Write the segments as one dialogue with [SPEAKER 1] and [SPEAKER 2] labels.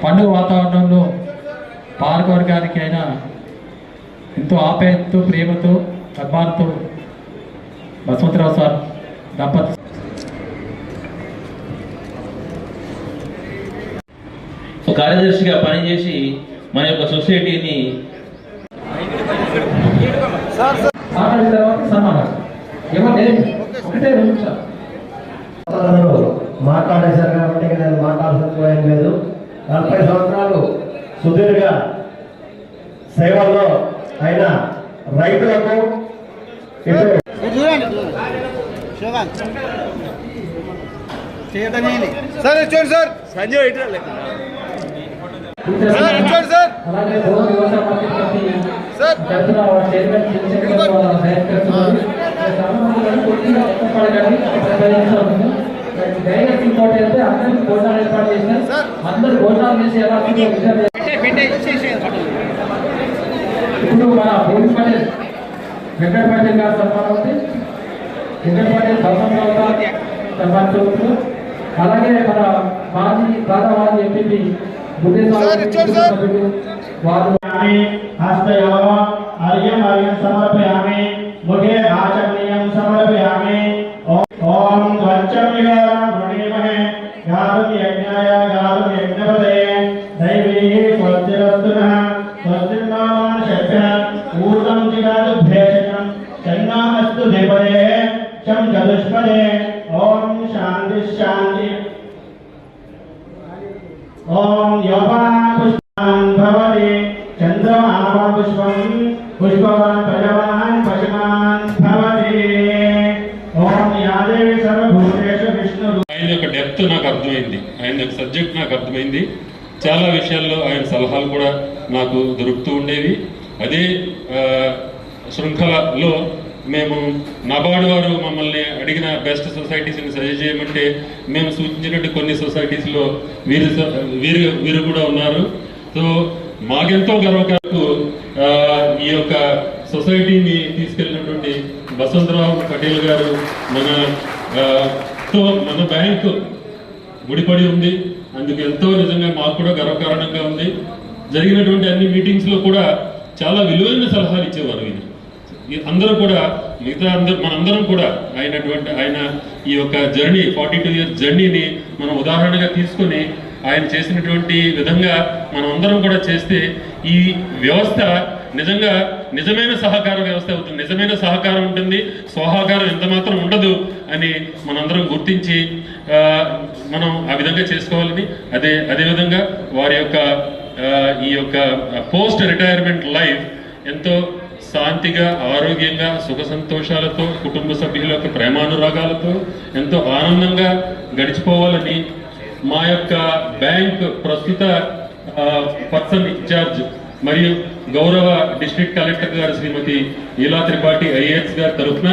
[SPEAKER 1] పండుగ వాతావరణంలో పాల్గొనడానికి అయినా ఎంతో ఆప్యాయతతో ప్రేమతో అభిమానంతో బసవంతరావు సార్ దంపతి
[SPEAKER 2] కార్యదర్శిగా పనిచేసి మన యొక్క సొసైటీని
[SPEAKER 3] మాట్లాడేశారు కాబట్టి నేను మాట్లాడాల్సిన లేదు. 40 సంవత్సరాలు సుదీర్ఘ సేవల్లో అయిన రైతులకు
[SPEAKER 1] డైరెక్ట్ ఇంకోటి అయితే అందరికి భోజనాలు ఏర్పాటు చేసినారు. అందరూ భోజనాలు చేసి ఎలా ఇప్పుడు మన భూమి పటేల్ వెంకట పటేల్ గారు సన్మానం ఉంది. వెంకట పటేల్ సన్మానం చదువుతూ అలాగే మన మాజీ మాజీ ఎంపీ
[SPEAKER 4] సమర్పయామి ముఖే ఆచమనీయం సమర్పయామి. ఓం ధ్వజం విహారమణీమహే గాలం యజ్ఞాయ గాలం యజ్ఞపదే దైవీ స్వస్తిరస్తునః స్వస్తిర్నామాన్ శక్తిః ఊర్ధం జిగాదు భేషజం చన్నాస్తు దేవదే చం చతుష్పదే. ఓం శాంతి శాంతి. ఓం యోపాపుష్పాన్ భవతి చంద్రమాపా పుష్పం పుష్పవాన్ ప్రజవాన్ పశుమాన్ భవతి. ఓం యాదేవి సర్వభూతేషు విష్ణు.
[SPEAKER 5] ఆయన యొక్క డెప్త్ నాకు అర్థమైంది, ఆయన యొక్క సబ్జెక్ట్ నాకు అర్థమైంది. చాలా విషయాల్లో ఆయన సలహాలు కూడా నాకు దొరుకుతూ ఉండేవి. అదే శృంఖలలో మేము నబార్డు వారు మమ్మల్ని అడిగిన బెస్ట్ సొసైటీస్ని సజెస్ట్ చేయమంటే మేము సూచించినట్టు కొన్ని సొసైటీస్లో వీరు కూడా ఉన్నారు. సో మాకెంతో గర్వకారణకు ఈ యొక్క సొసైటీని తీసుకెళ్ళినటువంటి బసవంతరావు పటేల్ గారు మన బ్యాంకు ముడిపడి ఉంది. అందుకు ఎంతో నిజంగా మాకు కూడా గర్వకారణంగా ఉంది. జరిగినటువంటి అన్ని మీటింగ్స్లో కూడా చాలా విలువైన సలహాలు ఇచ్చేవారు. అందరూ కూడా మనందరం కూడా ఆయన ఈ యొక్క జర్నీ 42 years జర్నీని మనం ఉదాహరణగా తీసుకొని ఆయన చేసినటువంటి విధంగా మనం అందరం కూడా చేస్తే ఈ వ్యవస్థ నిజంగా నిజమైన సహకార వ్యవస్థ అవుతుంది. నిజమైన సహకారం ఉంటుంది, స్వహకారం ఎంత మాత్రం ఉండదు అని మనందరం గుర్తించి మనం ఆ విధంగా చేసుకోవాలని అదేవిధంగా వారి యొక్క ఈ యొక్క పోస్ట్ రిటైర్మెంట్ లైఫ్ ఎంతో శాంతిగా ఆరోగ్యంగా సుఖ సంతోషాలతో కుటుంబ సభ్యుల యొక్క ప్రేమానురాగాలతో ఎంతో ఆనందంగా గడిచిపోవాలని మా యొక్క బ్యాంక్ ప్రస్తుత పర్సన్ ఇన్ఛార్జ్ మరియు గౌరవ డిస్ట్రిక్ట్ కలెక్టర్ గారు శ్రీమతి ఈలా త్రిపాఠి IAS గారి తరఫున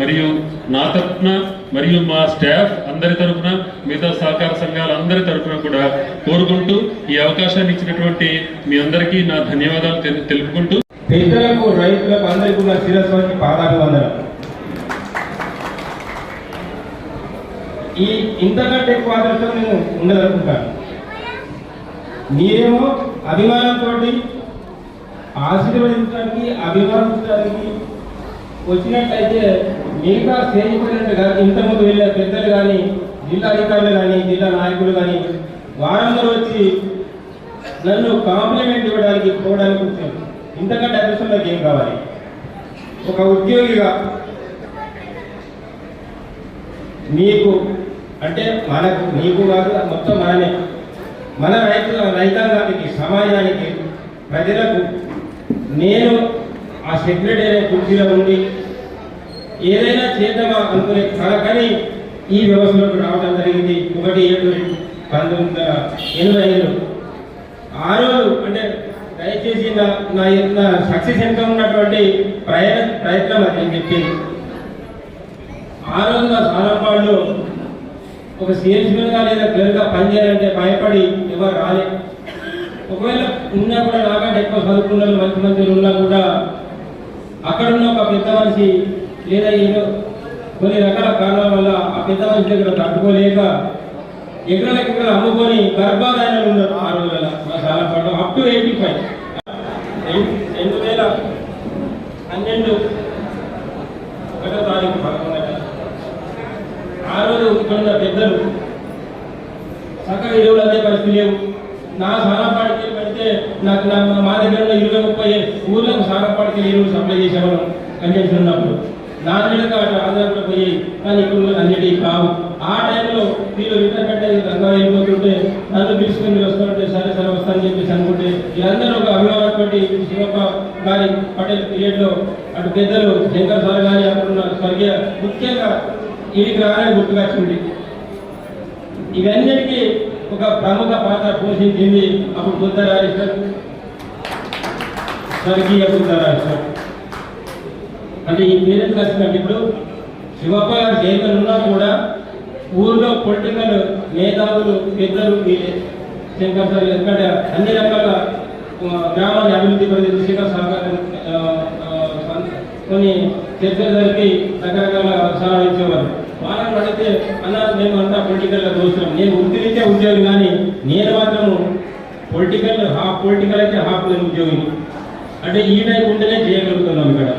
[SPEAKER 5] మరియు నా తరఫున మరియు మా స్టాఫ్ అందరి తరఫున మిగతా సహకార సంఘాల అందరి తరఫున కూడా కోరుకుంటూ ఈ అవకాశాన్ని ఇచ్చినటువంటి మీ అందరికీ నా ధన్యవాదాలు తెలుపుకుంటూ
[SPEAKER 6] పెద్దలకు రైతులకు అందరికీ కూడా శిరస్సు పాదాభివందనం. ఇంతకంటే ఎక్కువ ఆదర్శం నేను ఉండదనుకుంటాను. మీరేమో అభిమానంతో ఆశీర్వదించడానికి అభిమానించడానికి వచ్చినట్లయితే మిగతా స్టేజ్ ప్రెసిడెంట్ గారు ఇంతకుముందు వెళ్ళే పెద్దలు కానీ జిల్లా అధికారులు కానీ జిల్లా నాయకులు కానీ వారందరూ వచ్చి నన్ను కాంప్లిమెంట్ ఇవ్వడానికి పోవడానికి వచ్చాను. ఇంతకంటే అదృష్టం నాకు ఏం కావాలి? ఒక ఉద్యోగిగా మీకు అంటే మనకు నీకు కాదు మొత్తం మనమే మన రైతాంగానికి సమాజానికి ప్రజలకు నేను ఆ సెక్రటరీ అనే కుర్చీలో ఉండి ఏదైనా చేద్దామా అనుకునే కానీ ఈ వ్యవస్థలోకి రావడం జరిగింది 1/7/1985. ఆ రోజు అంటే దయచేసి నా సక్సెస్ వెనుక ఉన్నటువంటి ప్రయత్నం అది నేను చెప్పింది. ఆ రోజు నా సాలపాడులో ఒక సేల్స్మెన్గా లేదా క్లర్క్గా పనిచేయాలంటే భయపడి ఎవరు రాలేదు. ఒకవేళ ఉన్నా కూడా నాకంటే ఎక్కువ చదువుకున్న మంచి మంది ఉన్నా కూడా అక్కడున్న ఒక పెద్ద మనిషి లేదా ఏదో కొన్ని రకాల కారణాల వల్ల ఆ పెద్ద మనిషి దగ్గర తట్టుకోలేక ఎకరాలకు అమ్ముకొని గర్భాధాన్యాలు ఉన్నారు. ఆ రోజుల మా సాలపాడులో అప్ టు 85. 2012 1వ తారీఖు 11 ఆ రోజు ఇక్కడ పెద్దలు చక్కగా ఎరువులు అందే పరిస్థితి లేవు. నా సాలపాడికి పెడితే నాకు మా దగ్గర ఉన్న 20-30 ఊర్లకు సాలపాడికి ఎరువులు సప్లై చేసేవాళ్ళం కన్వెన్షన్ ఉన్నప్పుడు. నా నెలకు ఆధారపడి పోయి కానీ ఇప్పుడు అన్నిటి కావు. ఆ టైంలో వీళ్ళు రిటైర్మెంట్ అయ్యి రంగా వెళ్ళిపోతుంటే నన్ను పిలుచుకొని మీరు వస్తుంటే సరే సరే వస్తానని చెప్పేసి అనుకుంటే వీళ్ళందరూ ఒక అభిమానటువంటి శివప్ప గారి పటేల్ పీరియడ్లో అటు పెద్దలు శంకర్ సార్ గారి అక్కడున్న స్వర్గీయ ముఖ్యంగా వీరికి రాగానే గుర్తుకొచ్చింది. ఇవన్నిటికీ ఒక ప్రముఖ పాత్ర పోషించింది అప్పుడు బుద్ధరాజేశ్వర్, స్వర్గీయ బుద్ధరాజేశ్వర్. అంటే ఈ పేరెంట్స్ వచ్చినట్టు ఇప్పుడు శివప్ప గారు జైలు ఉన్నా కూడా ఊళ్ళో పొలిటికల్ మేధావులు పెద్దలు వీళ్ళే. శంకర్ సార్ ఎందుకంటే అన్ని రకాల గ్రామాన్ని అభివృద్ధి పడే దృష్టిగా సహకారం కొన్ని చర్చలు జరిపి రకరకాల సలహాలు ఇచ్చేవారు. వాళ్ళని అడిగితే అన్న మేము అంతా పొలిటికల్గా దోషం, నేను వృత్తిరీత్యా ఉద్యోగి కానీ నేను మాత్రము హాఫ్ పొలిటికల్ అయితే హాఫ్ నేను ఉద్యోగిని. అంటే ఈ టైప్ ఉంటేనే చేయగలుగుతున్నాం ఇక్కడ.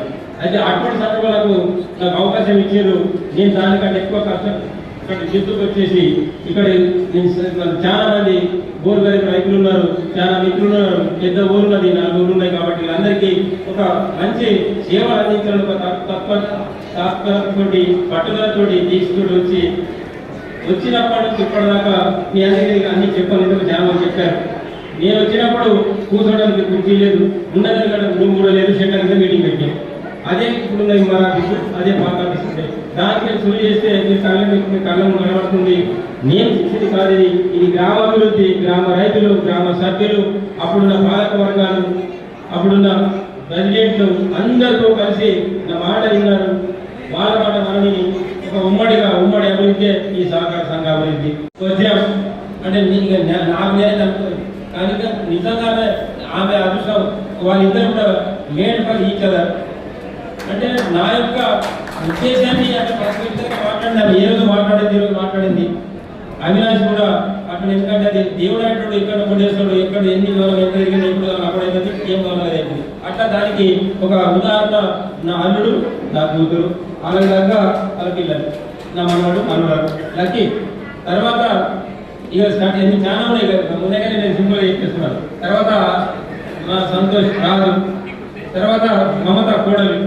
[SPEAKER 6] అయితే అటువంటి సందర్భాలకు నాకు అవకాశం ఇచ్చారు. నేను దానికంటే ఎక్కువ కష్టం ఇక్కడ జిద్దుకు వచ్చేసి ఇక్కడ చాలా మంది బోర్ గరీబ్ రైతులు ఉన్నారు, చాలా మిత్రులు ఉన్నారు, పెద్ద ఊరు ఉన్నది, 4 ఊళ్ళు ఉన్నాయి. కాబట్టి వీళ్ళందరికీ ఒక మంచి సేవలు అందించాలని ఒక తప్పటి పట్టుదలతోటి తీసుకుని వచ్చినప్పటి నుంచి ఇప్పటిదాకా మీ అందరికీ అన్ని చెప్పాలి. ఎందుకు చాలా చెప్పారు. నేను వచ్చినప్పుడు కూర్చోడానికి కుర్చీ లేదు, ఉన్నది రూమ్ కూడా లేదు, సెంటర్ కింద మీటింగ్ పెట్టాం. అదే ఇప్పుడు మన అదే పాటిస్తుంది. దానికి సులువు చేస్తే మీ కళ్ళను కనబడుతుంది. నేను చేసేది కాదు ఇది గ్రామాభివృద్ధి, గ్రామ రైతులు, గ్రామ సభ్యులు, అప్పుడున్న పాలక వర్గాలు, అప్పుడున్న ప్రెసిడెంట్లు అందరితో కలిసి నా మాట విన్నారు. వాళ్ళ మాట మనని ఒక ఉమ్మడి అభివృద్ధి ఈ సహకార సంఘ అభివృద్ధి వచ్చాం. అంటే నాకు నేను కనుక నిజంగానే ఆమె అదృష్టం వాళ్ళిద్దరు కూడా మేడ్ ఫర్ ఈచ్ అదర్. అంటే నా యొక్క ఉద్దేశాన్ని అంటే మాట్లాడినాను. ఏ రోజు మాట్లాడింది అవినాష్ కూడా అక్కడ. ఎందుకంటే అది దేవుడు అంటాడు, ఎక్కడ కొట్టేస్తాడు, ఎక్కడ ఎన్ని కావాలి, ఎక్కడ ఎక్కడ ఎప్పుడు అక్కడైతే ఏం కావాలి. అట్లా దానికి ఒక ఉదాహరణ నా అల్లుడు, నా కూతురు, అలాగే వాళ్ళ పిల్లలు, నా మనవాడు లక్కీ. తర్వాత ఇక స్టార్ట్ అయింది. చాలా ఉన్నాయి కదా, ముందుగానే నేను సింపుల్గా చెప్పేస్తున్నాను. తర్వాత మా సంతోష్ రాజు, తర్వాత మమత కోడలు,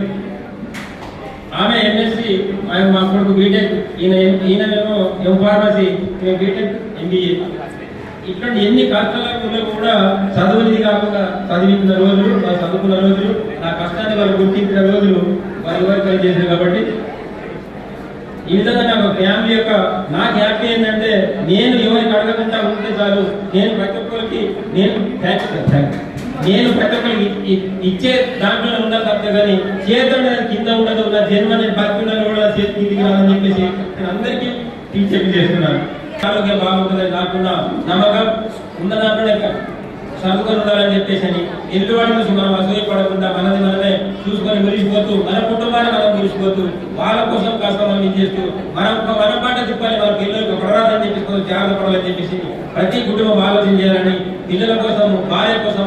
[SPEAKER 6] ఆమె ఎంఎస్సి, మా కొడుకు బీటెక్, ఈయనేమో ఎంఫార్మసీ, మేము బీటెక్ ఎంబీఏ. ఇట్లాంటి ఎన్ని కష్టాలు కూడా చదువునిది కాకుండా చదివించిన రోజులు, చదువుకున్న రోజులు, నా కష్టాన్ని వాళ్ళు గుర్తించిన రోజులు వారి పనిచేశారు. కాబట్టి ఈ విధంగా నాకు ఫ్యామిలీ యొక్క నాకు హ్యాపీ ఏంటంటే నేను ఎవరికి అడగకుండా ఉంటే చాలు. నేను ప్రతి ఒక్కరికి నేను ప్రతి ఒక్కరికి ఇచ్చే దాంట్లో ఉన్నా తప్ప కానీ చేతులు కింద ఉండదు. నా జన్మ నేను బతుకున్నాను కూడా చేతి కిందికి రాదని చెప్పేసి నేను అందరికీ చెప్పి చేస్తున్నాను. ఆరోగ్యం బాగుంటుందని నాకున్న నమ్మకం ఉన్న దాంట్లోనే చదువుకొని ఉండాలని చెప్పేసి అని ఎదుటివాడి నుంచి మనం అసూయపడకుండా మనది మనమే చూసుకొని మురిసిపోతూ, మన కుటుంబాన్ని మనం మురిసిపోతూ, వాళ్ళ కోసం కాస్త మనం ఇచ్చేస్తూ మన పాట చెప్పాలి, మన పిల్లలకు పడరాదని చెప్పేసి జాగ్రత్త పడాలని చెప్పేసి ప్రతి కుటుంబం ఆలోచన చేయాలని, పిల్లల కోసం, భార్య కోసం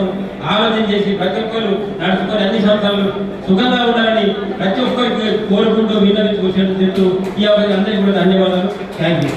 [SPEAKER 6] ఆలోచన చేసి ప్రతి ఒక్కరు నడుచుకొని అన్ని సంవత్సరాలు సుఖంగా ఉండాలని ప్రతి ఒక్కరికి కోరుకుంటూ విన్నవించుకుంటూ ఈ అవకాశం అందరికీ కూడా ధన్యవాదాలు. Thank you.